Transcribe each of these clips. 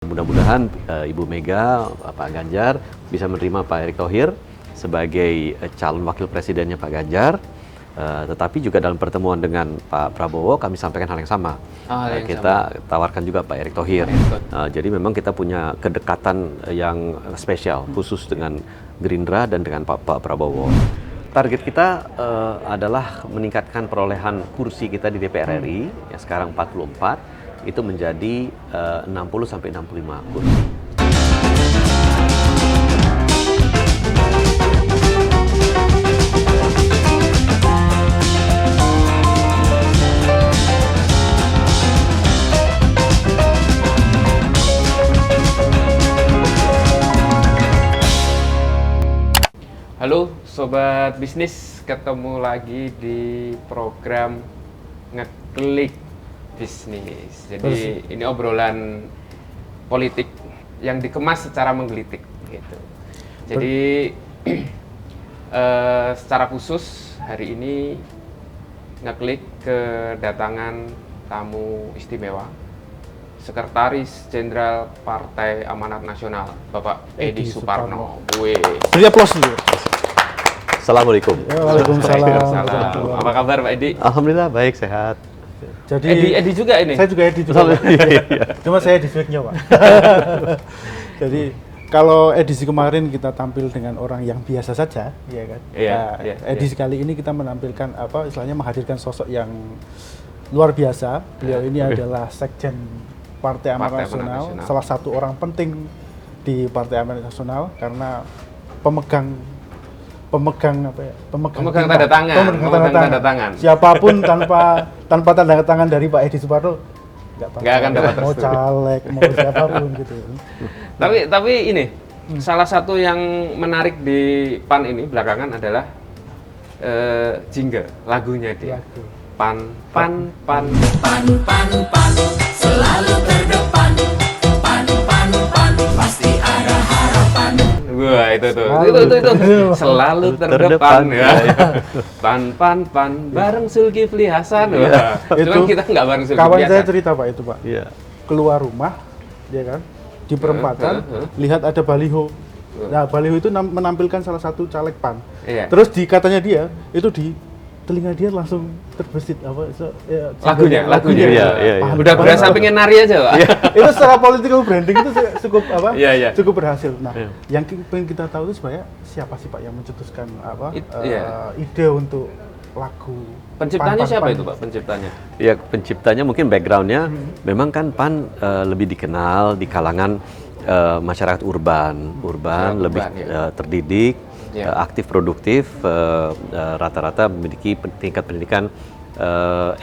Mudah-mudahan Ibu Mega, Pak Ganjar bisa menerima Pak Erick Thohir sebagai calon wakil presidennya Pak Ganjar. Tetapi juga dalam pertemuan dengan Pak Prabowo kami sampaikan hal yang sama. Kita tawarkan juga Pak Erick Thohir. Jadi memang kita punya kedekatan yang spesial khusus dengan Gerindra dan dengan Pak Prabowo. Target kita adalah meningkatkan perolehan kursi kita di DPR RI yang sekarang 44 itu menjadi 60 sampai 65 kursi. Halo Sobat Bisnis, ketemu lagi di program Ngeklik Bisnis. Jadi ini obrolan politik yang dikemas secara menggelitik gitu. Jadi secara khusus hari ini Ngeklik kedatangan tamu istimewa, Sekretaris Jenderal Partai Amanat Nasional, Bapak Edi Suparno. Beri aplaus dulu. Assalamualaikum. Waalaikumsalam. Apa kabar Pak Edi? Alhamdulillah baik, sehat. Jadi Edi juga ini? Saya juga Edi juga. Cuma saya edisinya Pak. Jadi kalau edisi kemarin kita tampil dengan orang yang biasa saja, ya kan? Edisi kali ini kita menampilkan istilahnya menghadirkan sosok yang luar biasa. Beliau ini adalah Sekjen Partai Amanat Nasional, salah satu orang penting di Partai Amanat Nasional karena pemegang tanda tangan. Siapapun tanpa tanda tangan dari Pak Edi Suparno nggak akan dapat mau caleg, mau siapapun gitu. Tapi ini salah satu yang menarik di PAN ini belakangan adalah jingle lagunya dia. PAN selalu terdepan. PAN pasti ada harapan. Wah, itu selalu terdepan ya. PAN bareng Zulkifli Hasan. Cuman kita nggak bareng Zulkifli Hasan. Kawan saya cerita Pak itu Pak. Keluar rumah, dia kan di perempatan lihat ada baliho. Nah, baliho itu menampilkan salah satu caleg PAN. Terus katanya dia itu di telinga dia langsung terbesit lagunya. Udah berasa pengen nari aja Pak. Itu secara political branding itu cukup cukup berhasil. Nah, yang pengen kita tahu itu sebenarnya siapa sih Pak yang mencetuskan ide untuk lagu. Penciptanya siapa itu Pak penciptanya? Ya, penciptanya mungkin backgroundnya memang kan PAN lebih dikenal di kalangan masyarakat urban lebih terdidik, aktif produktif, rata-rata memiliki tingkat pendidikan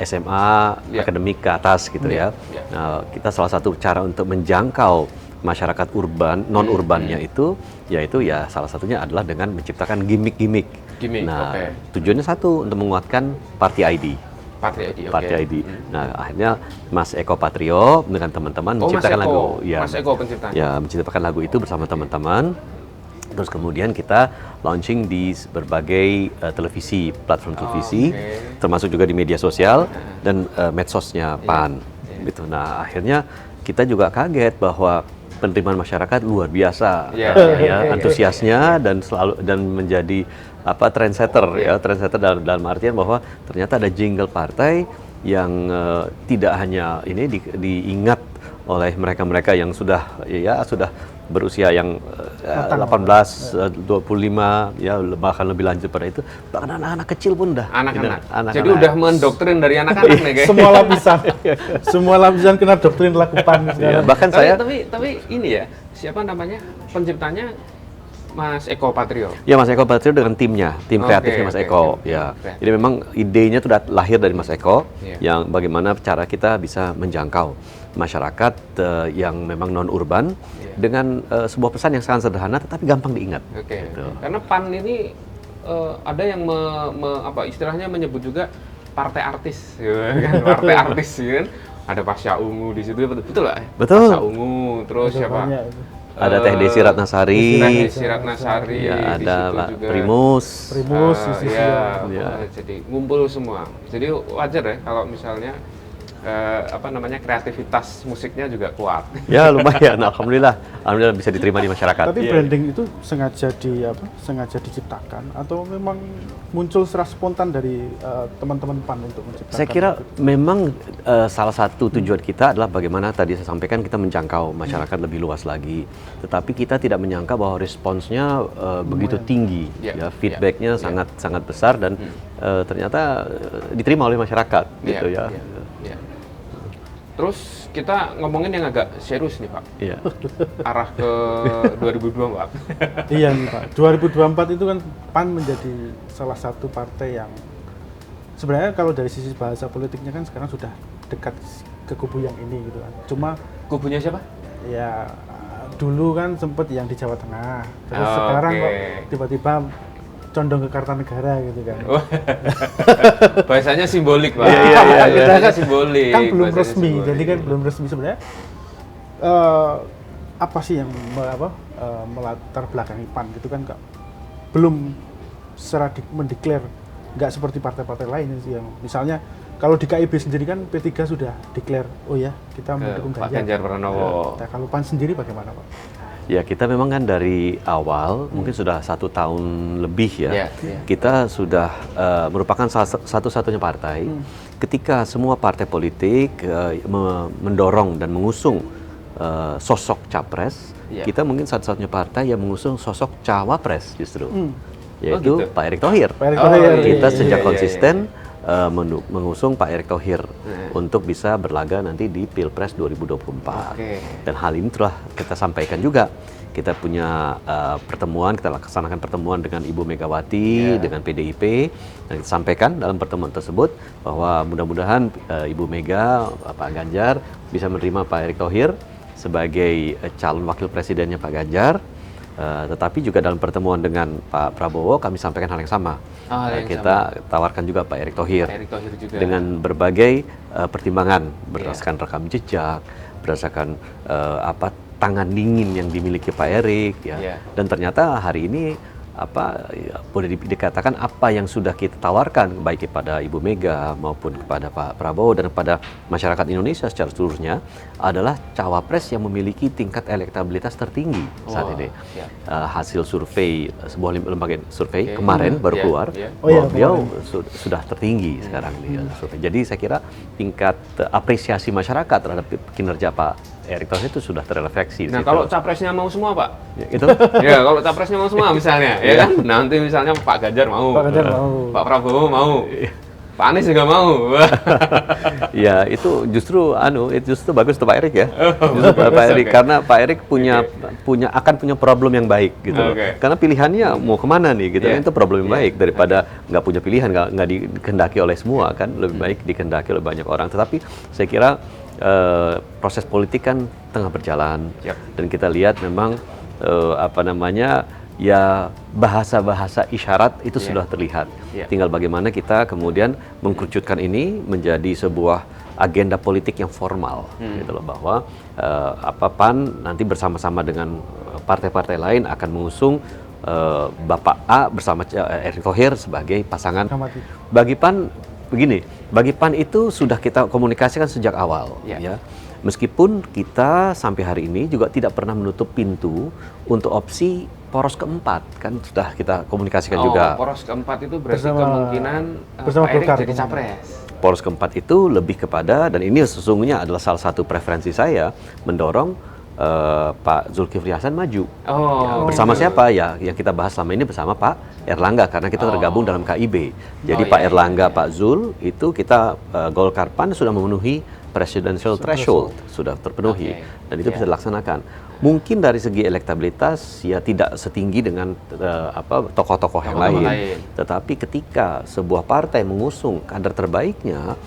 SMA akademik ke atas gitu ya. Nah, kita salah satu cara untuk menjangkau masyarakat urban non-urbannya itu yaitu salah satunya adalah dengan menciptakan gimmick. Nah, tujuannya satu, untuk menguatkan Party ID. Nah, akhirnya Mas Eko Patrio dengan teman-teman menciptakan lagu. Mas Eko penciptanya. Ya, menciptakan lagu itu bersama teman-teman. Terus kemudian kita launching di berbagai televisi, platform televisi, termasuk juga di media sosial dan medsosnya PAN. Gitu. Nah, akhirnya kita juga kaget bahwa penerimaan masyarakat luar biasa, antusiasnya dan menjadi trendsetter dalam artian bahwa ternyata ada jingle partai yang tidak hanya ini diingat oleh mereka-mereka yang sudah berusia yang 18, 25 bahkan lebih lanjut pada itu, bahkan anak-anak kecil pun dah. Anak-anak. Jadi udah mendoktrin dari anak-anak nih guys. Semua lapisan kena doktrin lakukan. Bahkan tapi ini ya, siapa namanya penciptanya? Mas Eko Patrio. Ya, Mas Eko Patrio dengan timnya, tim kreatifnya Mas Eko. Jadi memang idenya itu lahir dari Mas Eko, yang bagaimana cara kita bisa menjangkau masyarakat yang memang non-urban dengan sebuah pesan yang sangat sederhana tetapi gampang diingat. Gitu. Karena PAN ini ada yang istilahnya menyebut juga partai artis, kan? Partai artis kan. Ada Pasha Ungu di situ, betul lah. Betul. Pasha Ungu, terus siapa? Ada Teh Desi Ratnasari, ada Pak Primus, jadi ngumpul semua. Jadi wajar ya kalau misalnya kreativitas musiknya juga kuat. Ya lumayan, alhamdulillah bisa diterima di masyarakat. Tapi branding itu sengaja diciptakan atau memang muncul secara spontan dari teman-teman PAN untuk menciptakan? Saya kira memang salah satu tujuan kita adalah bagaimana tadi saya sampaikan kita menjangkau masyarakat lebih luas lagi. Tetapi kita tidak menyangka bahwa responsnya begitu tinggi, ya feedbacknya sangat besar dan ternyata diterima oleh masyarakat, gitu ya. Terus kita ngomongin yang agak serius nih Pak. Iya. Arah ke 2024. Iya nih Pak. 2024 itu kan PAN menjadi salah satu partai yang sebenarnya kalau dari sisi bahasa politiknya kan sekarang sudah dekat ke kubu yang ini gitu kan. Cuma kubunya siapa? Ya dulu kan sempat yang di Jawa Tengah. Terus sekarang kok tiba-tiba condong ke Kartanegara gitu kan. Bahasanya simbolik Pak. Bahasanya simbolik. Kan belum resmi, jadi kan belum resmi sebenarnya. Apa sih yang melatar belakangi PAN gitu kan belum secara mendeklar, nggak seperti partai-partai lain sih yang misalnya kalau di KIB sendiri kan P3 sudah declare, oh ya kita mendukung Pak Ganjar Pranowo. Nah, kalau PAN sendiri bagaimana Pak? Ya kita memang kan dari awal mungkin sudah 1 tahun lebih ya kita sudah merupakan satu-satunya partai ketika semua partai politik mendorong dan mengusung sosok capres, kita mungkin satu-satunya partai yang mengusung sosok cawapres justru, yaitu Pak Erick Thohir. Kita sejak konsisten mengusung Pak Erick Thohir untuk bisa berlaga nanti di Pilpres 2024. Dan hal ini telah kita sampaikan juga. Kita punya pertemuan, kita laksanakan pertemuan dengan Ibu Megawati, dengan PDIP, dan kita sampaikan dalam pertemuan tersebut bahwa mudah-mudahan Ibu Mega, Pak Ganjar bisa menerima Pak Erick Thohir sebagai calon wakil presidennya Pak Ganjar. Tetapi juga dalam pertemuan dengan Pak Prabowo kami sampaikan hal yang sama. Kita tawarkan juga Pak Erick Thohir dengan berbagai pertimbangan berdasarkan rekam jejak, berdasarkan tangan dingin yang dimiliki Pak Erick dan ternyata hari ini boleh dikatakan apa yang sudah kita tawarkan baik kepada Ibu Mega maupun kepada Pak Prabowo dan kepada masyarakat Indonesia secara seluruhnya adalah cawapres yang memiliki tingkat elektabilitas tertinggi saat ini. Hasil survei sebuah lembaga survei kemarin baru keluar bahwa beliau sudah tertinggi sekarang di survei. Jadi saya kira tingkat apresiasi masyarakat terhadap kinerja Pak Erick Thohir itu sudah terrefleksi. Nah, kalau capresnya mau semua, Pak? Itu? Ya, kalau capresnya mau semua misalnya, ya kan? Nanti misalnya Pak Ganjar mau, Pak Prabowo mau, Pak Anies juga mau. Ya, itu justru bagus untuk Pak Erick ya. Justru Pak Erick karena Pak Erick akan punya problem yang baik gitu. Karena pilihannya mau kemana nih gitu. Itu problem yang baik daripada nggak punya pilihan, nggak dikehendaki oleh semua kan. Lebih baik dikehendaki oleh banyak orang. Tetapi saya kira proses politik kan tengah berjalan dan kita lihat memang bahasa-bahasa isyarat itu sudah terlihat. Tinggal bagaimana kita kemudian mengkerucutkan ini menjadi sebuah agenda politik yang formal, gitu loh, bahwa PAN nanti bersama-sama dengan partai-partai lain akan mengusung Bapak A bersama Erick Thohir sebagai pasangan. Bagi PAN begini, bagi PAN itu sudah kita komunikasikan sejak awal, ya. Meskipun kita sampai hari ini juga tidak pernah menutup pintu untuk opsi poros keempat, kan sudah kita komunikasikan juga. Poros keempat itu berarti kemungkinan Pak Erick jadi capres. Poros keempat itu lebih kepada, dan ini sesungguhnya adalah salah satu preferensi saya, mendorong Pak Zulkifli Hasan maju. Bersama siapa ya? Yang kita bahas selama ini bersama Pak Erlangga karena kita tergabung dalam KIB. Jadi Pak Erlangga, Pak Zul itu kita Golkar PAN sudah memenuhi presidential threshold, sudah terpenuhi dan itu bisa dilaksanakan. Mungkin dari segi elektabilitas ya tidak setinggi dengan tokoh-tokoh yang lain. Tetapi ketika sebuah partai mengusung kader terbaiknya,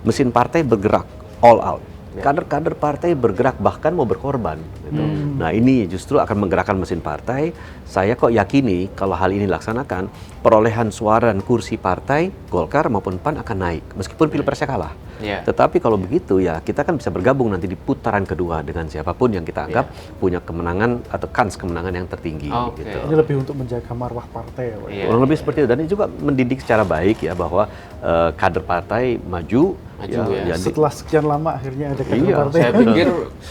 mesin partai bergerak all out. Kader-kader partai bergerak bahkan mau berkorban gitu. Nah ini justru akan menggerakkan mesin partai. Saya kok yakini kalau hal ini dilaksanakan, perolehan suara dan kursi partai Golkar maupun PAN akan naik meskipun pilpresnya kalah. Tetapi kalau begitu ya kita kan bisa bergabung nanti di putaran kedua dengan siapapun yang kita anggap punya kemenangan atau kans kemenangan yang tertinggi. Gitu. Ini lebih untuk menjaga marwah partai ya Pak? Kurang lebih seperti itu, dan ini juga mendidik secara baik ya bahwa kader partai maju ya. Setelah sekian lama akhirnya ada kader partai. Saya pikir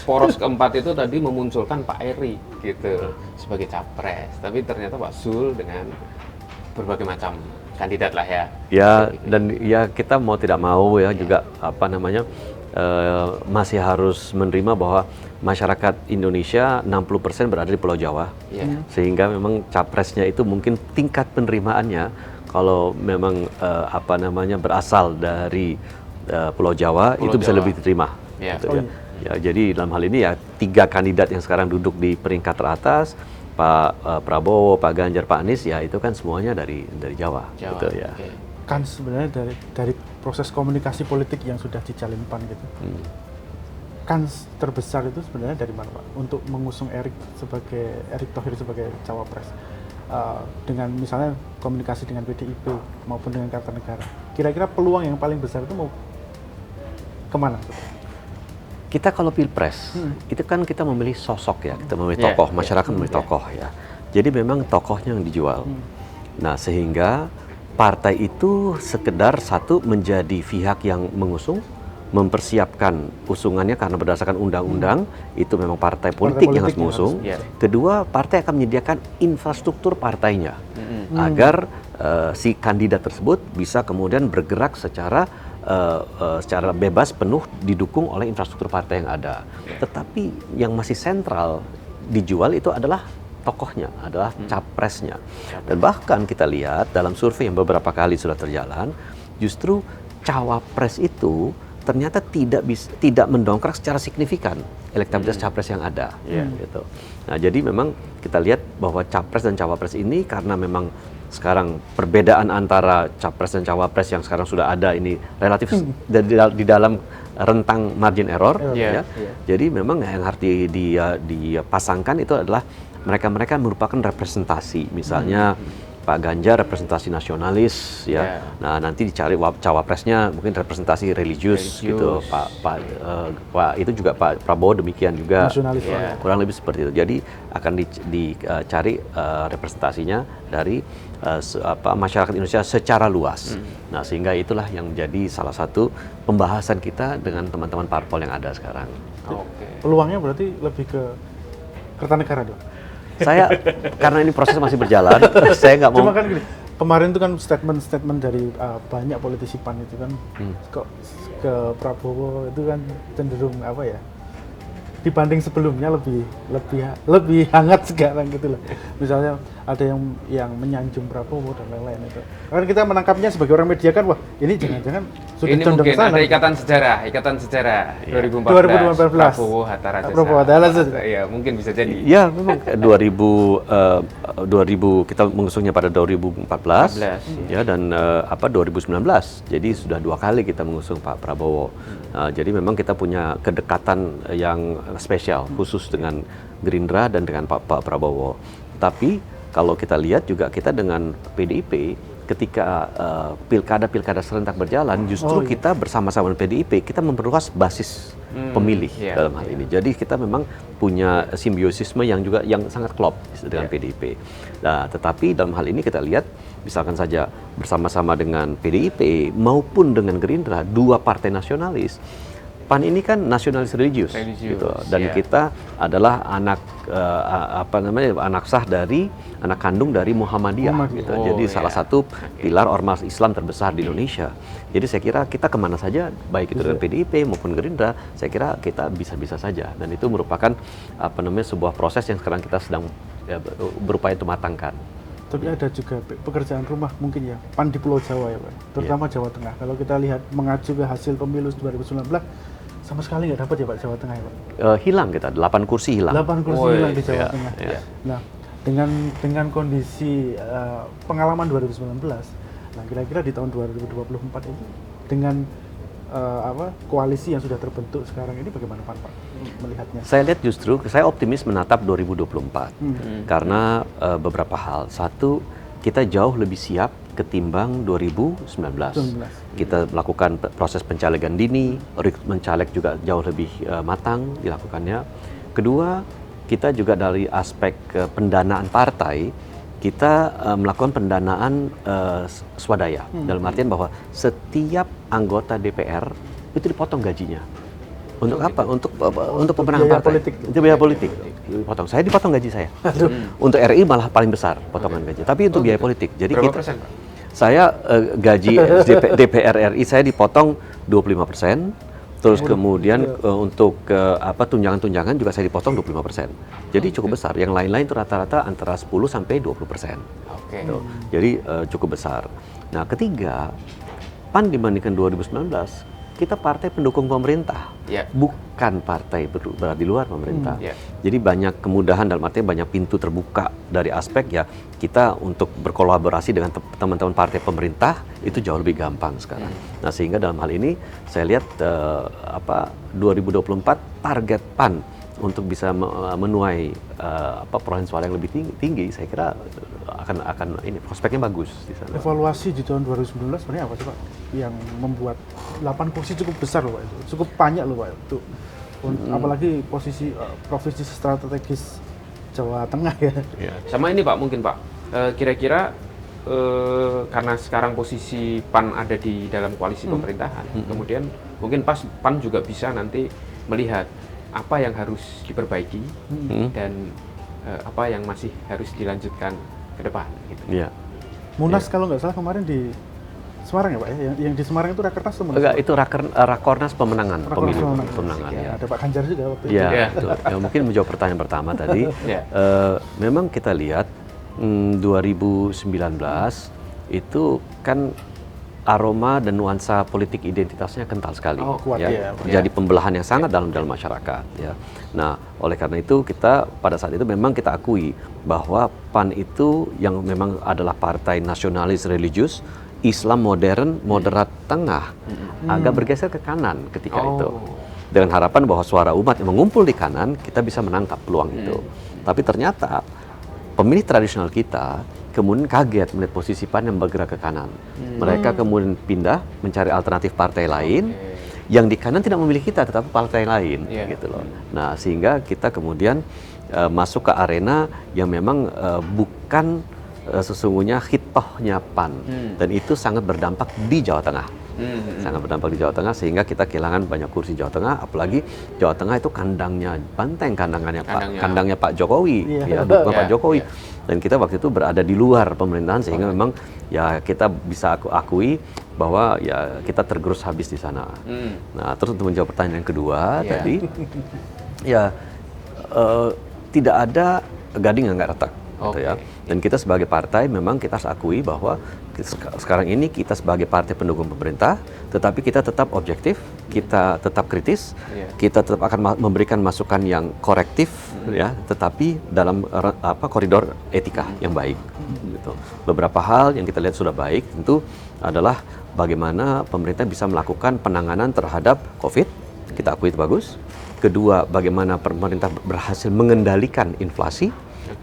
poros keempat itu tadi memunculkan Pak Eri gitu sebagai capres, tapi ternyata Pak Zul dengan berbagai macam kandidat lah ya. Ya, dan ya kita mau tidak mau ya juga apa namanya masih harus menerima bahwa masyarakat Indonesia 60% berada di Pulau Jawa, sehingga memang capresnya itu mungkin tingkat penerimaannya kalau memang apa namanya berasal dari Pulau Jawa itu bisa lebih diterima. Gitu, ya, jadi dalam hal ini ya 3 kandidat yang sekarang duduk di peringkat teratas, Pak Prabowo, Pak Ganjar, Pak Anies, ya itu kan semuanya dari Jawa. Gitu, ya. Kan sebenarnya dari proses komunikasi politik yang sudah dijalin PAN gitu, kan terbesar itu sebenarnya dari mana Pak? Untuk mengusung Erick Thohir sebagai cawapres, dengan misalnya komunikasi dengan PDIP maupun dengan Kartanegara, kira-kira peluang yang paling besar itu mau kemana? Kita kalau pilpres, itu kan kita memilih sosok ya, kita memilih tokoh, masyarakat memilih tokoh ya. Jadi memang tokohnya yang dijual. Nah sehingga partai itu sekedar satu menjadi pihak yang mengusung, mempersiapkan usungannya karena berdasarkan undang-undang, itu memang partai politik yang harus mengusung. Kedua, partai akan menyediakan infrastruktur partainya, agar si kandidat tersebut bisa kemudian bergerak secara bebas penuh didukung oleh infrastruktur partai yang ada. Tetapi yang masih sentral dijual itu adalah tokohnya, adalah capresnya. Dan bahkan kita lihat dalam survei yang beberapa kali sudah terjalan, justru cawapres itu ternyata tidak mendongkrak secara signifikan elektabilitas capres yang ada. Gitu. Nah jadi memang kita lihat bahwa capres dan cawapres ini karena memang sekarang perbedaan antara capres dan cawapres yang sekarang sudah ada ini relatif di dalam rentang margin error, ya. Jadi memang yang harus dipasangkan itu adalah mereka merupakan representasi, misalnya Pak Ganjar representasi nasionalis, ya. Nah nanti dicari cawapresnya mungkin representasi religius. Gitu. Pak itu juga Pak Prabowo demikian juga. Nasionalis. Kurang lebih seperti itu. Jadi akan dicari representasinya dari masyarakat Indonesia secara luas. Nah sehingga itulah yang menjadi salah satu pembahasan kita dengan teman-teman parpol yang ada sekarang. Peluangnya berarti lebih ke Kertanegara dong. Saya karena ini proses masih berjalan, saya nggak mau. Cuma kan gini, kemarin itu kan statement dari banyak politisi PAN itu kan kok ke Prabowo itu kan cenderung apa ya? Dibanding sebelumnya lebih hangat sekarang gitu loh. Misalnya ada yang menyanjung Prabowo dan lain-lain itu. Kan kita menangkapnya sebagai orang media kan, wah ini jangan-jangan sudah ini condong mungkin ke sana. ada ikatan sejarah 2014. Prabowo Hatta Rajasa. Iya, mungkin bisa jadi. Ya, memang 2000 kita mengusungnya pada 2014 ya dan 2019. Jadi sudah 2 kali kita mengusung Pak Prabowo. Jadi memang kita punya kedekatan yang spesial khusus dengan Gerindra dan dengan Pak Prabowo. Tapi kalau kita lihat juga kita dengan PDIP ketika pilkada serentak berjalan, justru kita bersama-sama dengan PDIP kita memperluas basis pemilih dalam hal ini. Jadi kita memang punya simbiosisme yang sangat klop dengan PDIP. Nah, tetapi dalam hal ini kita lihat misalkan saja bersama-sama dengan PDIP maupun dengan Gerindra, 2 partai nasionalis. PAN ini kan nasionalis religius. Gitu. Dan kita adalah anak anak kandung dari Muhammadiyah. Gitu. Jadi salah satu pilar ormas Islam terbesar di Indonesia. Jadi saya kira kita kemana saja, baik itu dengan PDIP maupun Gerindra, saya kira kita bisa-bisa saja. Dan itu merupakan sebuah proses yang sekarang kita sedang berupaya untuk matangkan. Tapi ada juga pekerjaan rumah mungkin ya, PAN di Pulau Jawa ya Pak, terutama Jawa Tengah. Kalau kita lihat mengacu ke hasil pemilu 2019, sama sekali nggak dapat ya Pak Jawa Tengah ya Pak? Hilang kita, 8 kursi hilang. 8 kursi hilang di Jawa Tengah. Nah, dengan kondisi pengalaman 2019, nah kira-kira di tahun 2024 ini dengan koalisi yang sudah terbentuk sekarang ini bagaimana Pak melihatnya? Saya lihat justru, saya optimis menatap 2024 karena beberapa hal. Satu, kita jauh lebih siap ketimbang 2019. Kita melakukan proses pencalegan dini, rekrutmen caleg juga jauh lebih matang dilakukannya. Kedua, kita juga dari aspek pendanaan partai, kita melakukan pendanaan swadaya. Dalam artian bahwa setiap anggota DPR itu dipotong gajinya. Untuk apa? Untuk pemenangan partai. Itu biaya politik. Dipotong. Saya dipotong gaji saya. Untuk RI malah paling besar potongan gaji. Tapi untuk biaya politik. Jadi berapa persen, Pak? Saya gaji DPR RI saya dipotong 25%. Terus kemudian untuk tunjangan-tunjangan juga saya dipotong 25%. Jadi cukup besar. Yang lain-lain itu rata-rata antara 10 sampai 20%. Jadi cukup besar. Nah, ketiga, PAN dibandingkan 2019, kita partai pendukung pemerintah, bukan partai berada di luar pemerintah. Jadi banyak kemudahan, dalam artinya banyak pintu terbuka dari aspek ya kita untuk berkolaborasi dengan teman-teman partai pemerintah itu jauh lebih gampang sekarang. Nah, sehingga dalam hal ini saya lihat 2024 target PAN untuk bisa menuai perolehan suara yang lebih tinggi, saya kira akan ini prospeknya bagus di sana. Evaluasi di tahun 2019 sebenarnya apa sih, Pak? Yang membuat 8 kursi cukup besar loh, Pak. Cukup banyak loh, Pak. Itu apalagi posisi provinsi strategis Jawa Tengah ya. Sama ini Pak, mungkin Pak, kira-kira karena sekarang posisi PAN ada di dalam koalisi pemerintahan, kemudian mungkin PAN juga bisa nanti melihat apa yang harus diperbaiki dan apa yang masih harus dilanjutkan ke depan. Gitu. Munas kalau nggak salah kemarin di Semarang ya Pak, yang di Semarang itu Rakernas atau Munas? Enggak, itu Rakornas pemenangan pemilu pemenangan. Ada Pak Ganjar juga waktu itu. Betul. Mungkin menjawab pertanyaan pertama tadi, memang kita lihat 2019 itu kan aroma dan nuansa politik identitasnya kental sekali. Kuat, Jadi pembelahan yang sangat dalam masyarakat. Ya. Nah, oleh karena itu kita pada saat itu memang kita akui bahwa PAN itu yang memang adalah partai nasionalis religius, Islam modern, moderat tengah, agak bergeser ke kanan ketika itu. Dengan harapan bahwa suara umat yang mengumpul di kanan, kita bisa menangkap peluang itu. Tapi ternyata pemilih tradisional kita kemudian kaget melihat posisi PAN yang bergerak ke kanan. Mereka kemudian pindah mencari alternatif partai lain yang di kanan tidak memilih kita, tetapi partai lain, gitu loh. Nah, sehingga kita kemudian masuk ke arena yang memang bukan sesungguhnya hitohnya PAN, dan itu sangat berdampak di Jawa Tengah. Sangat berdampak di Jawa Tengah sehingga kita kehilangan banyak kursi Jawa Tengah, apalagi Jawa Tengah itu kandangnya banteng, kandangnya Pak Jokowi, dukungan Pak Jokowi. Dan kita waktu itu berada di luar pemerintahan sehingga memang ya kita bisa akui bahwa ya kita tergerus habis di sana. Nah, terus untuk menjawab pertanyaan yang kedua tadi, tidak ada gading yang nggak retak. Gitu ya. Dan kita sebagai partai memang kita harus akui bahwa sekarang ini kita sebagai partai pendukung pemerintah, tetapi kita tetap objektif, kita tetap kritis, kita tetap akan memberikan masukan yang korektif, ya, tetapi dalam koridor etika yang baik. Gitu. Beberapa hal yang kita lihat sudah baik tentu adalah bagaimana pemerintah bisa melakukan penanganan terhadap COVID, kita akui itu bagus. Kedua, bagaimana pemerintah berhasil mengendalikan inflasi.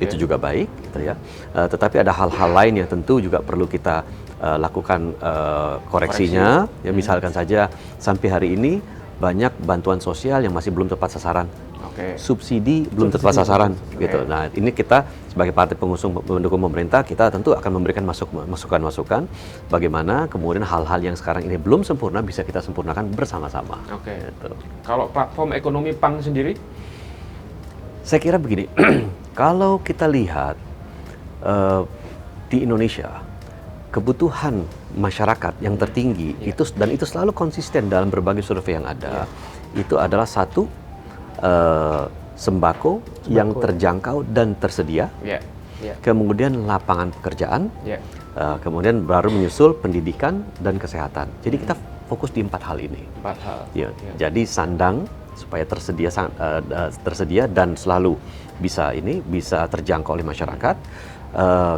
Itu juga baik, gitu ya. Tetapi ada hal-hal lain yang tentu juga perlu kita lakukan koreksinya. Ya, misalkan saja sampai hari ini banyak bantuan sosial yang masih belum tepat sasaran, subsidi belum tepat sasaran, gitu. Nah, ini kita sebagai partai pengusung pendukung pemerintah, kita tentu akan memberikan masukan-masukan bagaimana kemudian hal-hal yang sekarang ini belum sempurna bisa kita sempurnakan bersama-sama. Gitu. Kalau platform ekonomi PAN sendiri? Saya kira begini, kalau kita lihat di Indonesia, kebutuhan masyarakat yang tertinggi itu selalu konsisten dalam berbagai survei yang ada, itu adalah satu, sembako yang terjangkau dan tersedia, kemudian lapangan pekerjaan, kemudian baru menyusul pendidikan dan kesehatan. Jadi kita fokus di 4 hal ini. 4 hal. Jadi sandang supaya tersedia dan selalu bisa terjangkau oleh masyarakat.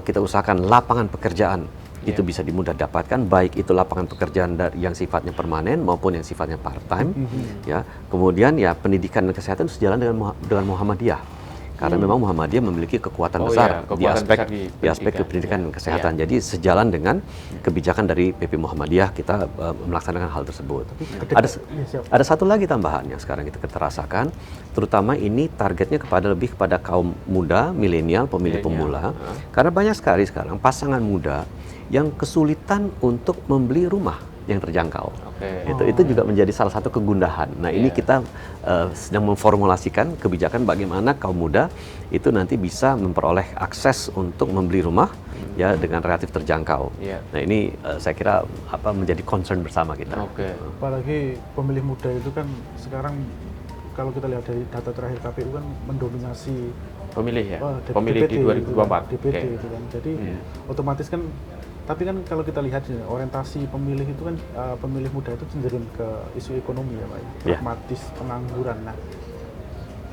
Kita usahakan lapangan pekerjaan itu bisa dimudah dapatkan, baik itu lapangan pekerjaan yang sifatnya permanen maupun yang sifatnya part time. Ya, kemudian ya pendidikan dan kesehatan sejalan dengan Muhammadiyah. karena memang Muhammadiyah memiliki kekuatan besar di aspek pendidikan dan kesehatan. Jadi sejalan dengan kebijakan dari PP Muhammadiyah kita melaksanakan hal tersebut. Ada satu lagi tambahan yang sekarang kita rasakan, terutama ini targetnya lebih kepada kaum muda, milenial, pemilih pemula, karena banyak sekali sekarang pasangan muda yang kesulitan untuk membeli rumah yang terjangkau. Itu juga menjadi salah satu kegundahan. Nah, ini kita sedang memformulasikan kebijakan bagaimana kaum muda itu nanti bisa memperoleh akses untuk membeli rumah ya dengan relatif terjangkau. Nah, ini saya kira menjadi concern bersama kita. Apalagi pemilih muda itu kan sekarang kalau kita lihat dari data terakhir KPU kan mendominasi pemilih ya. Pemilih di 2024. DPD itu kan. Jadi otomatis kan. Tapi kan kalau kita lihat orientasi pemilih itu kan pemilih muda itu cenderung ke isu ekonomi ya Pak, pragmatis, pengangguran. Nah,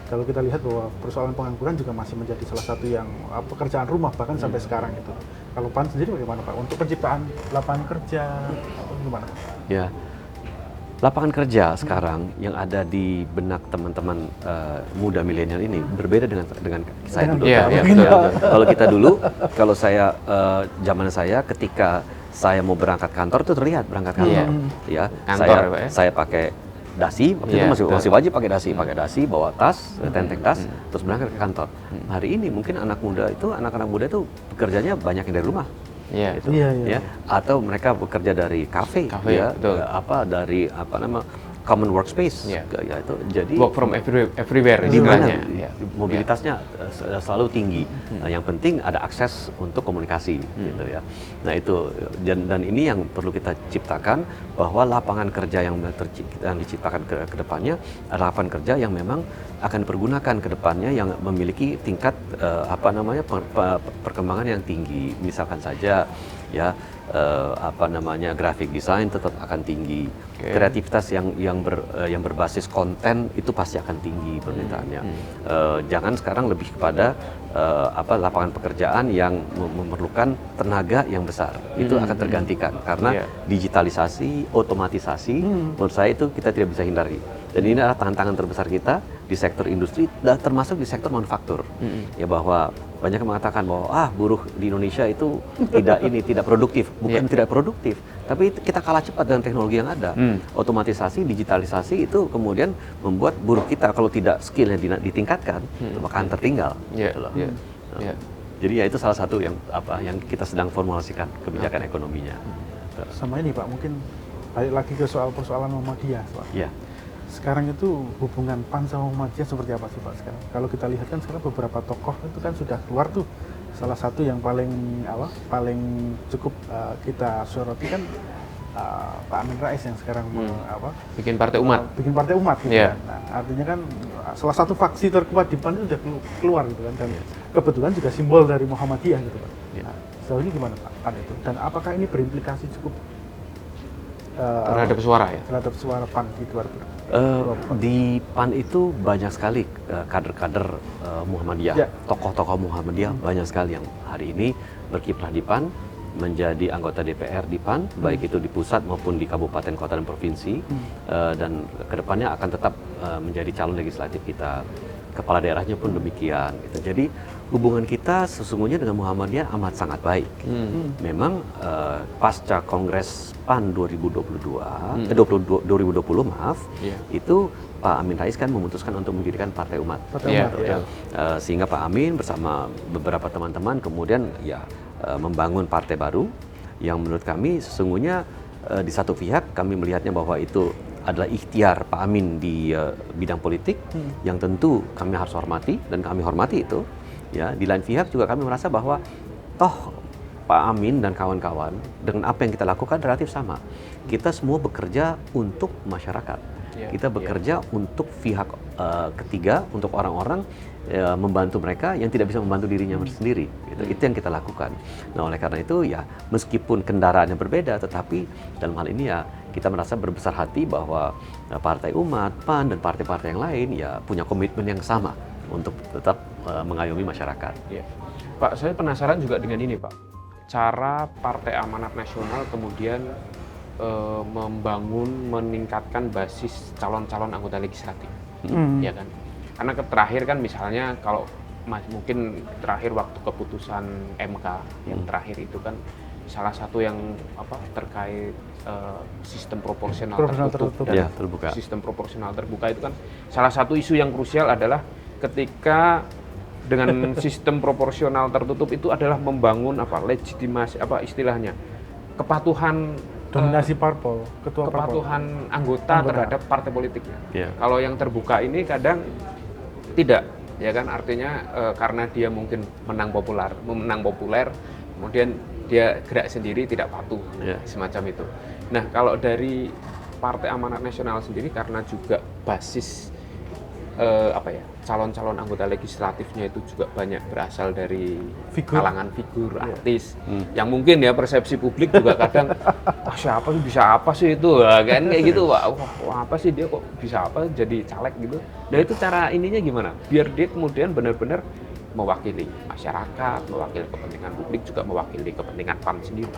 kalau kita lihat bahwa persoalan pengangguran juga masih menjadi salah satu yang pekerjaan rumah bahkan sampai sekarang itu. Kalau PAN sendiri bagaimana Pak untuk penciptaan lapangan kerja atau gimana? Ya, lapangan kerja sekarang yang ada di benak teman-teman muda milenial ini berbeda dengan saya dulu. Kalau kita dulu, kalau saya zaman saya ketika saya mau berangkat kantor itu terlihat berangkat kantor. Ya, saya pakai dasi, waktu itu masih wajib pakai dasi, bawa tas, tenteng tas, terus berangkat ke kantor. Hari ini mungkin anak-anak muda itu bekerjanya banyak yang dari rumah. Atau mereka bekerja dari kafe dari common workspace, itu jadi work from everywhere di mana mobilitasnya selalu tinggi. Yang penting ada akses untuk komunikasi, gitu ya. Nah itu dan ini yang perlu kita ciptakan, bahwa lapangan kerja yang diciptakan ke depannya adalah lapangan kerja yang memang akan dipergunakan ke depannya yang memiliki tingkat perkembangan yang tinggi. Misalkan saja ya graphic design tetap akan tinggi. Kreativitas yang berbasis konten itu pasti akan tinggi permintaannya. Jangan sekarang lebih kepada lapangan pekerjaan yang memerlukan tenaga yang besar. Itu akan tergantikan karena digitalisasi, otomatisasi, menurut saya itu kita tidak bisa hindari. Dan ini adalah tantangan terbesar kita di sektor industri, termasuk di sektor manufaktur. Ya, bahwa banyak yang mengatakan bahwa buruh di Indonesia itu tidak produktif. Bukan tidak produktif, tapi kita kalah cepat dengan teknologi yang ada. Otomatisasi, digitalisasi itu kemudian membuat buruh kita kalau tidak skillnya ditingkatkan, akan tertinggal. Jadi ya itu salah satu yang kita sedang formulasikan kebijakan ekonominya. Sama ini Pak, mungkin balik lagi ke soal persoalan Muhammadiyah Pak. Sekarang itu hubungan PAN sama Muhammadiyah seperti apa sih Pak sekarang? Kalau kita lihat kan sekarang beberapa tokoh itu kan sudah keluar tuh. Salah satu yang paling cukup kita soroti kan Pak Amin Rais yang sekarang bikin partai umat. Gitu kan. Nah, artinya kan salah satu faksi terkuat di PAN itu sudah keluar gitu kan. Dan kebetulan juga simbol dari Muhammadiyah gitu Pak. Nah, sejauh ini gimana Pak PAN itu? Dan apakah ini berimplikasi cukup terhadap suara ya? Terhadap suara PAN di 2020? Di PAN itu banyak sekali kader-kader Muhammadiyah, tokoh-tokoh Muhammadiyah banyak sekali yang hari ini berkiprah di PAN, menjadi anggota DPR di PAN, baik itu di pusat maupun di kabupaten, kota, dan provinsi, dan kedepannya akan tetap menjadi calon legislatif kita. Kepala daerahnya pun demikian. Gitu. Jadi hubungan kita sesungguhnya dengan Muhammadiyah amat sangat baik. Memang pasca Kongres PAN 2020 itu Pak Amin Rais kan memutuskan untuk mendirikan Partai Umat. Sehingga Pak Amin bersama beberapa teman-teman kemudian membangun partai baru yang menurut kami sesungguhnya di satu pihak kami melihatnya bahwa itu adalah ikhtiar Pak Amin di bidang politik yang tentu kami harus hormati dan kami hormati itu. Ya, di lain pihak juga kami merasa bahwa toh Pak Amin dan kawan-kawan dengan apa yang kita lakukan relatif sama. Kita semua bekerja untuk masyarakat. Kita bekerja untuk pihak ketiga, untuk orang-orang membantu mereka yang tidak bisa membantu dirinya sendiri. Gitu. Itu yang kita lakukan. Nah, oleh karena itu ya meskipun kendaraannya berbeda, tetapi dalam hal ini ya kita merasa berbesar hati bahwa Partai Umat, PAN, dan partai-partai yang lain ya punya komitmen yang sama untuk tetap mengayomi masyarakat. Pak, saya penasaran juga dengan ini Pak. Cara Partai Amanat Nasional kemudian meningkatkan basis calon-calon anggota legislatif, ya kan? Karena terakhir kan misalnya kalau mungkin terakhir waktu keputusan MK yang terakhir itu kan salah satu yang terkait sistem proporsional tertutup dan terbuka. Sistem proporsional terbuka itu kan salah satu isu yang krusial adalah ketika dengan sistem proporsional tertutup itu adalah membangun legitimasi istilahnya kepatuhan dominasi parpol, kepatuhan anggota terhadap partai politiknya. Kalau yang terbuka ini kadang tidak, ya kan, artinya karena dia mungkin menang populer, kemudian dia gerak sendiri tidak patuh, semacam itu. Nah, kalau dari Partai Amanat Nasional sendiri karena juga basis calon-calon anggota legislatifnya itu juga banyak berasal dari kalangan figur artis yang mungkin ya persepsi publik juga kadang siapa sih bisa apa sih itu kan kayak gitu, apa sih dia kok bisa jadi caleg gitu. Nah itu cara ininya gimana biar dia kemudian benar-benar mewakili masyarakat, mewakili kepentingan publik, juga mewakili kepentingan PAN sendiri.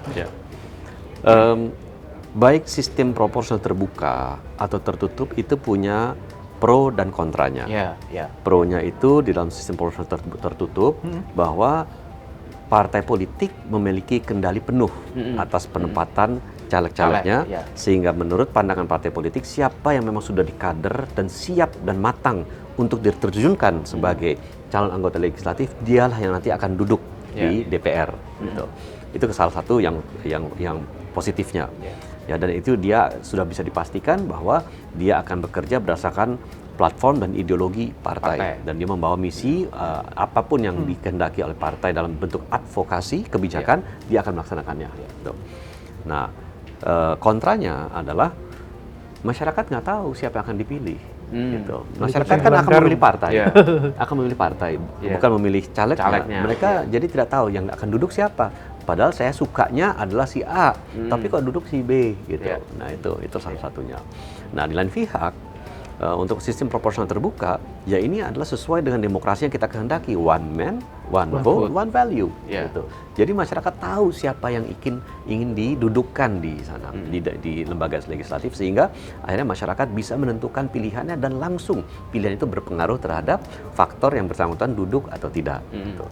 Baik sistem proporsional terbuka atau tertutup itu punya pro dan kontranya. Pro-nya itu di dalam sistem proporsional tertutup bahwa partai politik memiliki kendali penuh atas penempatan caleg-calegnya, sehingga menurut pandangan partai politik siapa yang memang sudah dikader dan siap dan matang untuk diterjunkan sebagai calon anggota legislatif, dialah yang nanti akan duduk di DPR. Gitu. Itu salah satu yang positifnya. Ya, dan itu dia sudah bisa dipastikan bahwa dia akan bekerja berdasarkan platform dan ideologi partai. Dan dia membawa misi apapun yang dikehendaki oleh partai dalam bentuk advokasi kebijakan, dia akan melaksanakannya. Gitu. Nah, kontranya adalah masyarakat nggak tahu siapa yang akan dipilih. Gitu. Masyarakat kan akan memilih partai, akan memilih partai, bukan memilih calegnya. Mereka jadi tidak tahu yang akan duduk siapa. Padahal saya sukanya adalah si A, tapi kok duduk si B gitu. Nah itu salah satunya. Nah di lain pihak untuk sistem proporsional terbuka, ya ini adalah sesuai dengan demokrasi yang kita kehendaki, one man, one vote, one value. Gitu. Jadi masyarakat tahu siapa yang ingin didudukkan di sana di lembaga legislatif, sehingga akhirnya masyarakat bisa menentukan pilihannya dan langsung pilihan itu berpengaruh terhadap faktor yang bersangkutan duduk atau tidak. Gitu.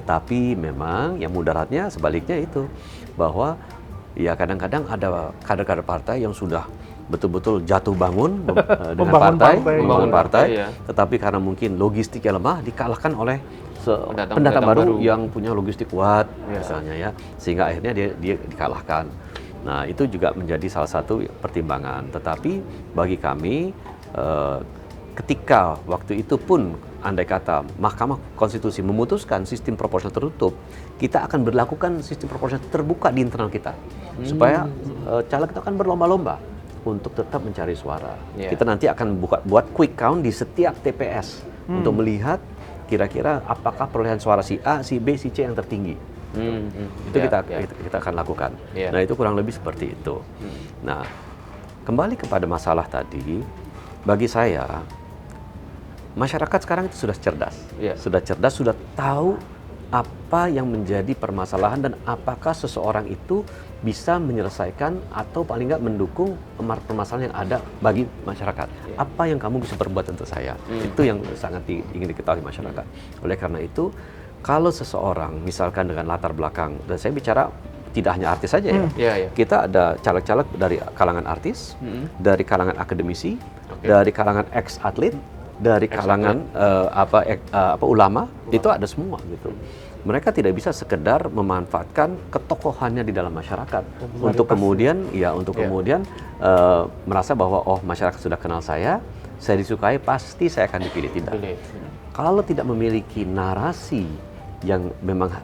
Tetapi memang yang mudaratnya sebaliknya itu, bahwa ya kadang-kadang ada kader-kader partai yang sudah betul-betul jatuh bangun dengan membangun partai, tetapi karena mungkin logistiknya lemah dikalahkan oleh pendatang baru yang punya logistik kuat misalnya ya, sehingga akhirnya dia dikalahkan. Nah itu juga menjadi salah satu pertimbangan. Tetapi bagi kami ketika waktu itu pun andai kata Mahkamah Konstitusi memutuskan sistem proporsional tertutup, kita akan berlakukan sistem proporsional terbuka di internal kita, supaya caleg itu akan berlomba-lomba untuk tetap mencari suara. Kita nanti akan buat quick count di setiap TPS untuk melihat kira-kira apakah perolehan suara si A, si B, si C yang tertinggi. Itu kita akan lakukan. Nah itu kurang lebih seperti itu. Nah kembali kepada masalah tadi, bagi saya masyarakat sekarang itu sudah cerdas, sudah tahu apa yang menjadi permasalahan dan apakah seseorang itu bisa menyelesaikan atau paling nggak mendukung permasalahan yang ada bagi masyarakat. Apa yang kamu bisa perbuat untuk saya? Itu yang sangat ingin diketahui masyarakat. Oleh karena itu, kalau seseorang misalkan dengan latar belakang, dan saya bicara tidak hanya artis saja ya, kita ada caleg-caleg dari kalangan artis, dari kalangan akademisi, dari kalangan ex-atlet, dari kalangan ulama, itu ada semua gitu. Mereka tidak bisa sekedar memanfaatkan ketokohannya di dalam masyarakat untuk kemudian merasa bahwa masyarakat sudah kenal saya disukai, pasti saya akan dipilih. Tidak. Kalau tidak memiliki narasi yang memang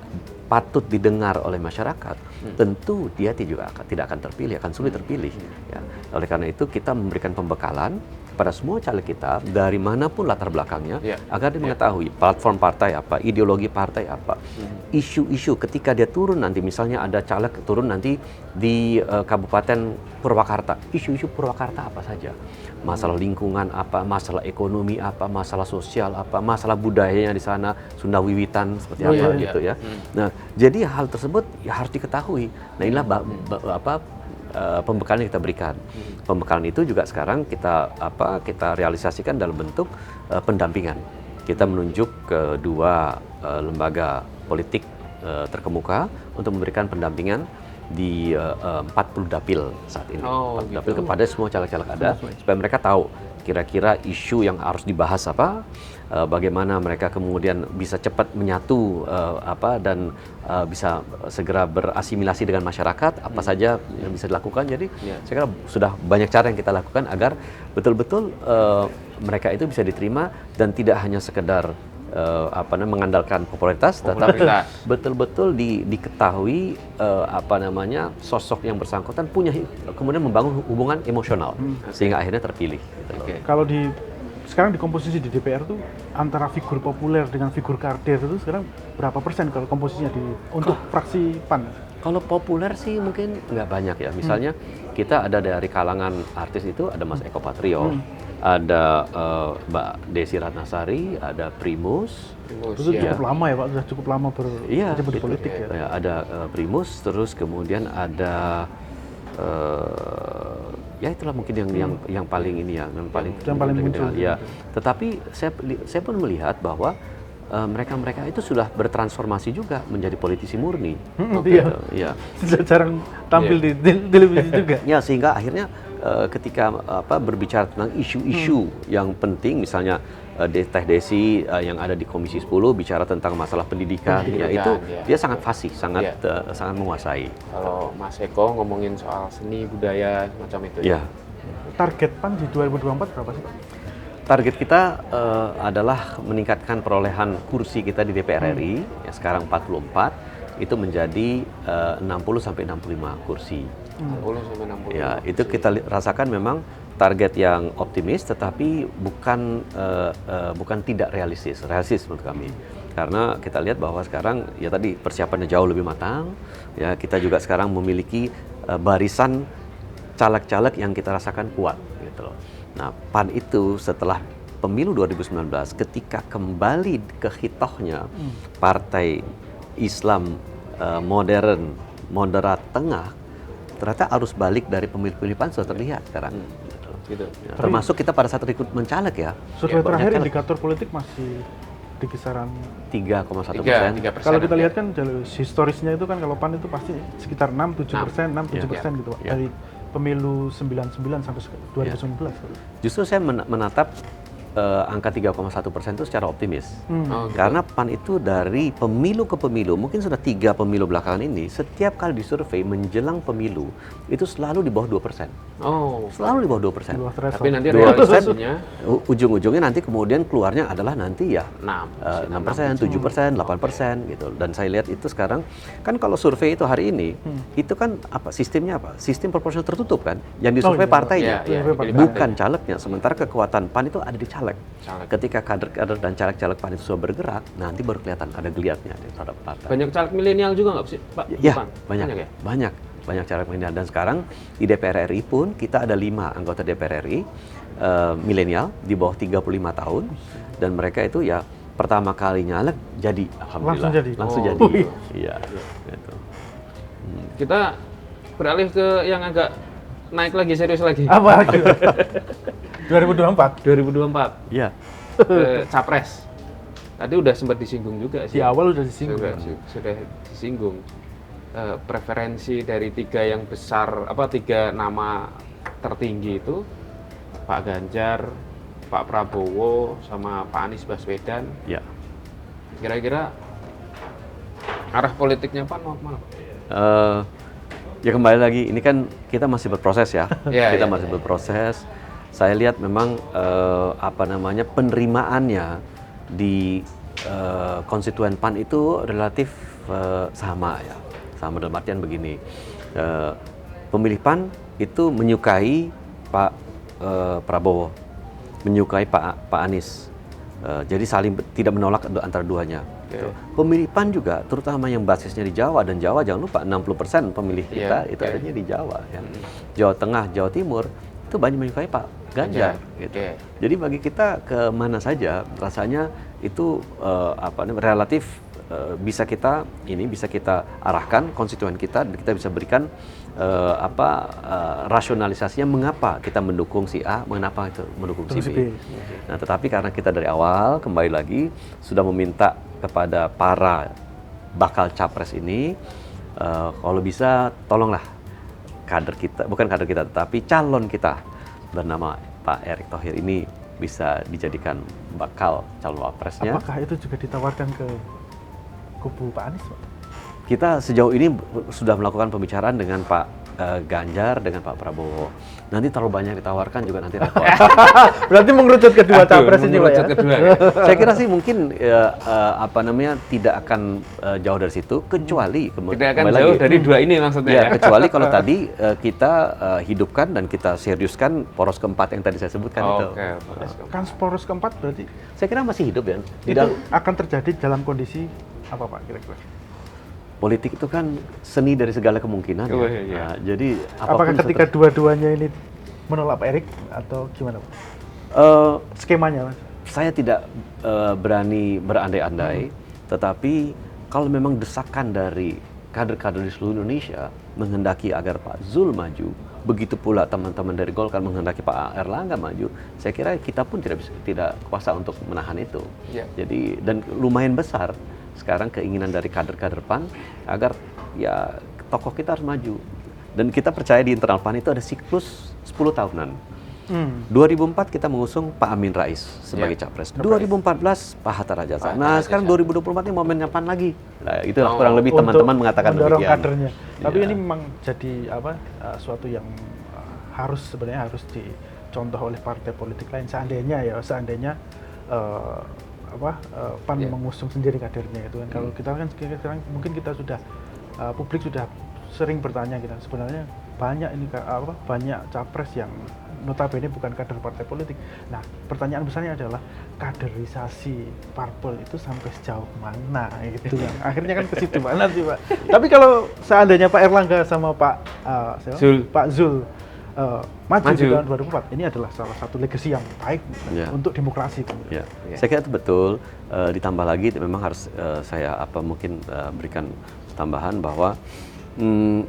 patut didengar oleh masyarakat, tentu dia tidak akan terpilih, akan sulit terpilih. Ya. Oleh karena itu kita memberikan pembekalan kepada semua caleg kita dari manapun latar belakangnya, agar dia mengetahui platform partai apa, ideologi partai apa, isu-isu ketika dia turun nanti, misalnya ada caleg turun nanti di Kabupaten Purwakarta, isu-isu Purwakarta apa saja, masalah lingkungan apa, masalah ekonomi apa, masalah sosial apa, masalah budayanya di sana, Sunda Wiwitan seperti apa gitu ya. Nah, jadi hal tersebut ya harus diketahui. Nah, inilah pembekalan yang kita berikan. Pembekalan itu juga sekarang kita realisasikan dalam bentuk pendampingan. kita menunjuk ke 2 lembaga politik terkemuka untuk memberikan pendampingan di 40 dapil saat ini. 40 dapil kepada semua caleg-caleg ada, supaya mereka tahu kira-kira isu yang harus dibahas apa, bagaimana mereka kemudian bisa cepat menyatu dan bisa segera berasimilasi dengan masyarakat, apa saja yang bisa dilakukan. Jadi saya kira sudah banyak cara yang kita lakukan agar betul-betul mereka itu bisa diterima dan tidak hanya sekedar mengandalkan popularitas, tetapi betul-betul diketahui sosok yang bersangkutan punya kemudian membangun hubungan emosional sehingga akhirnya terpilih. Gitu loh. Kalau sekarang di komposisi di DPR tuh antara figur populer dengan figur kader itu sekarang berapa persen kalau komposisinya untuk fraksi PAN? Kalau populer sih mungkin nggak banyak ya. Misalnya kita ada dari kalangan artis itu ada Mas Eko Patrio, ada Mbak Desi Ratnasari, ada Primus. Itu cukup lama ya Pak, sudah cukup lama berpolitik ya. Ada Primus, terus kemudian ada ya itulah mungkin yang paling ini ya, yang paling muncul. Ya. Tetapi saya pun melihat bahwa mereka itu sudah bertransformasi juga menjadi politisi murni. Iya. Jarang tampil di televisi juga. Ya, sehingga akhirnya ketika berbicara tentang isu-isu yang penting, misalnya Teh Desi yang ada di Komisi 10 bicara tentang masalah pendidikan, itu dia sangat fasih, sangat menguasai. Kalau Mas Eko ngomongin soal seni budaya macam itu. Ya. Target PAN di 2024 berapa sih Pak? Target kita adalah meningkatkan perolehan kursi kita di DPR RI, yang sekarang 44, itu menjadi 60 sampai 65 kursi. 60 sampai 65. Ya, itu kita rasakan memang target yang optimis, tetapi bukan tidak realistis menurut kami. Karena kita lihat bahwa sekarang ya tadi persiapannya jauh lebih matang, ya kita juga sekarang memiliki barisan caleg-caleg yang kita rasakan kuat gitu loh. Nah, PAN itu setelah pemilu 2019 ketika kembali ke hitohnya partai Islam modern, moderat tengah, ternyata arus balik dari pemilih PAN sudah terlihat sekarang. Gitu. Ya, termasuk kita pada saat rekrutmen caleg ya. Survei terakhir indikator politik masih di kisaran 3,1%. Kalau kita lihat kan historisnya itu kan kalau PAN itu pasti sekitar 6-7% gitu Pak. Dari pemilu 99 sampai 2019. Justru saya menatap angka 3,1% itu secara optimis. Karena PAN itu dari pemilu ke pemilu, mungkin sudah 3 pemilu belakangan ini, setiap kali disurvei menjelang pemilu, itu selalu di bawah 2%. Selalu di bawah 2%. Tapi nanti realisasinya ujung-ujungnya nanti kemudian keluarnya adalah nanti ya 6%, 7%, 8% gitu. Dan saya lihat itu sekarang, kan kalau survei itu hari ini, itu kan sistemnya apa? Sistem proporsional tertutup kan, yang disurvei partainya, bukan calegnya. Sementara kekuatan PAN itu ada di caleg. Ketika kader-kader dan caleg-caleg PAN itu sudah bergerak, nanti baru kelihatan ada geliatnya terhadap partai. Banyak caleg milenial juga nggak sih, Pak? Ya, banyak caleg milenial. Dan sekarang di DPR RI pun kita ada 5 anggota DPR RI milenial di bawah 35 tahun, dan mereka itu ya pertama kali nyalek jadi, alhamdulillah langsung jadi. Iya. Gitu. Kita beralih ke yang agak naik lagi, serius lagi. Apa lagi? 2024. Iya. Capres. Tadi udah sempat disinggung juga sih. Di awal udah disinggung. Sudah disinggung. Preferensi dari 3 yang besar, 3 nama tertinggi itu, Pak Ganjar, Pak Prabowo, sama Pak Anies Baswedan. Ya. Kira-kira arah politiknya Pak mau kemana? Ya kembali lagi, ini kan kita masih berproses ya. Kita masih berproses. Saya lihat memang penerimaannya di konstituen PAN itu relatif sama ya. Sama dalam artian begini, pemilih PAN itu menyukai Pak Prabowo, menyukai Pak Anies. Jadi saling tidak menolak antara duanya. Gitu. Pemilih PAN juga, terutama yang basisnya di Jawa, dan Jawa jangan lupa 60% pemilih kita itu adanya di Jawa. Ya. Jawa Tengah, Jawa Timur itu banyak menyukai Pak Ganjar. Gitu. Jadi bagi kita ke mana saja rasanya itu relatif bisa kita arahkan konstituen kita, dan kita bisa berikan rasionalisasinya mengapa kita mendukung si A, mengapa itu mendukung si B. Nah, tetapi karena kita dari awal kembali lagi sudah meminta kepada para bakal capres ini, kalau bisa tolonglah kader kita, bukan kader kita, tetapi calon kita bernama Pak Erick Thohir ini bisa dijadikan bakal calon wapresnya. Apakah itu juga ditawarkan ke kubu Pak Anies, Pak? Kita sejauh ini sudah melakukan pembicaraan dengan Pak Ganjar, dengan Pak Prabowo. Nanti terlalu banyak ditawarkan juga nanti repot. Berarti mengerucut kedua capres ini, Pak ya? Kedua. Saya kira sih mungkin tidak akan jauh dari situ, kecuali tidak akan jauh dari dua ini maksudnya. Ya, kecuali kalau tadi kita hidupkan dan kita seriuskan poros keempat yang tadi saya sebutkan itu. Kan poros keempat berarti? Saya kira masih hidup ya. Itu akan terjadi dalam kondisi apa, Pak, kira-kira? Politik itu kan seni dari segala kemungkinan. Oh, iya. Nah, jadi apakah ketika dua-duanya ini menolak Pak Erick atau gimana, Pak? Skemanya, Mas? Saya tidak berani berandai-andai, tetapi kalau memang desakan dari kader-kader di seluruh Indonesia menghendaki agar Pak Zul maju, begitu pula teman-teman dari Golkar menghendaki Pak Erlangga maju, saya kira kita pun tidak kuasa untuk menahan itu. Yeah. Jadi, dan lumayan besar sekarang keinginan dari kader-kader PAN agar ya tokoh kita harus maju. Dan kita percaya di internal PAN itu ada siklus 10 tahunan. 2004 kita mengusung Pak Amin Rais sebagai capres. 2014 Pak Hatta Rajasa. Nah, sekarang 2024 ini momennya PAN lagi. Nah, itulah kurang lebih teman-teman mengatakan demikian. Kadernya. Tapi ini memang jadi suatu yang sebenarnya harus dicontoh oleh partai politik lain. Seandainya PAN mengusung sendiri kadernya itu kan. Kalau kita kan sekarang mungkin kita sudah publik sudah sering bertanya, kita sebenarnya banyak capres yang notabene bukan kader partai politik. Nah, pertanyaan besarnya adalah kaderisasi parpol itu sampai sejauh mana gitu kan. Akhirnya kan ke situ mana sih, Pak. Tapi kalau seandainya Pak Erlangga sama Pak Zul maju di tahun 2004, ini adalah salah satu legacy yang baik untuk demokrasi. Saya kira itu betul. Ditambah lagi memang harus saya berikan tambahan bahwa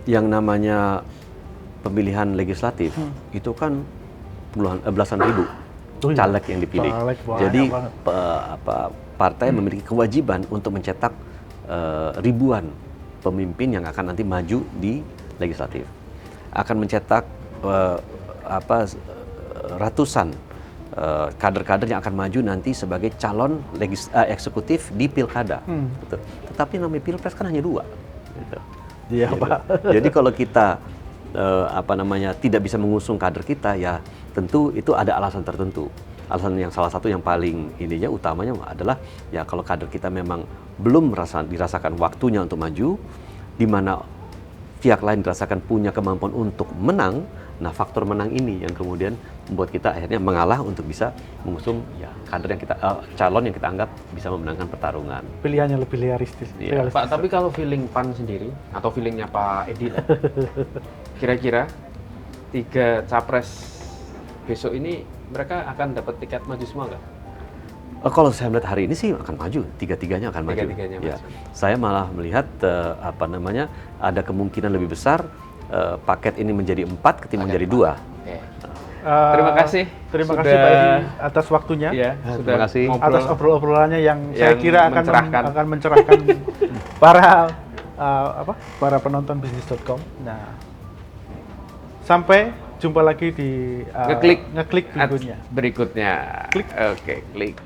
yang namanya pemilihan legislatif itu kan belasan ribu caleg yang dipilih. Jadi partai memiliki kewajiban untuk mencetak ribuan pemimpin yang akan nanti maju di legislatif. Akan mencetak ratusan kader-kader yang akan maju nanti sebagai calon eksekutif di pilkada. Gitu. Tetapi namanya pilpres kan hanya 2. Gitu. Iya, Pak. Jadi kalau kita tidak bisa mengusung kader kita, ya tentu itu ada alasan tertentu. Alasan yang salah satu yang paling utamanya adalah ya kalau kader kita memang belum dirasakan waktunya untuk maju, di mana pihak lain dirasakan punya kemampuan untuk menang. Nah, faktor menang ini yang kemudian membuat kita akhirnya mengalah untuk bisa mengusung kader yang calon yang kita anggap bisa memenangkan pertarungan. Pilihannya lebih realistis. Pak, tapi kalau feeling PAN sendiri atau feelingnya Pak Edi, kira-kira 3 capres besok ini mereka akan dapat tiket maju semua nggak? Kalau saya melihat hari ini sih akan maju, tiga-tiganya akan maju. Ya. Saya malah melihat ada kemungkinan lebih besar paket ini menjadi 4 ketimbang menjadi 2. Terima kasih. Terima kasih Pak Edi atas waktunya. Terima kasih atas obrol-obrolannya yang saya kira akan mencerahkan para penonton bisnis.com. Nah, sampai jumpa lagi di ngeklik berikutnya. Klik.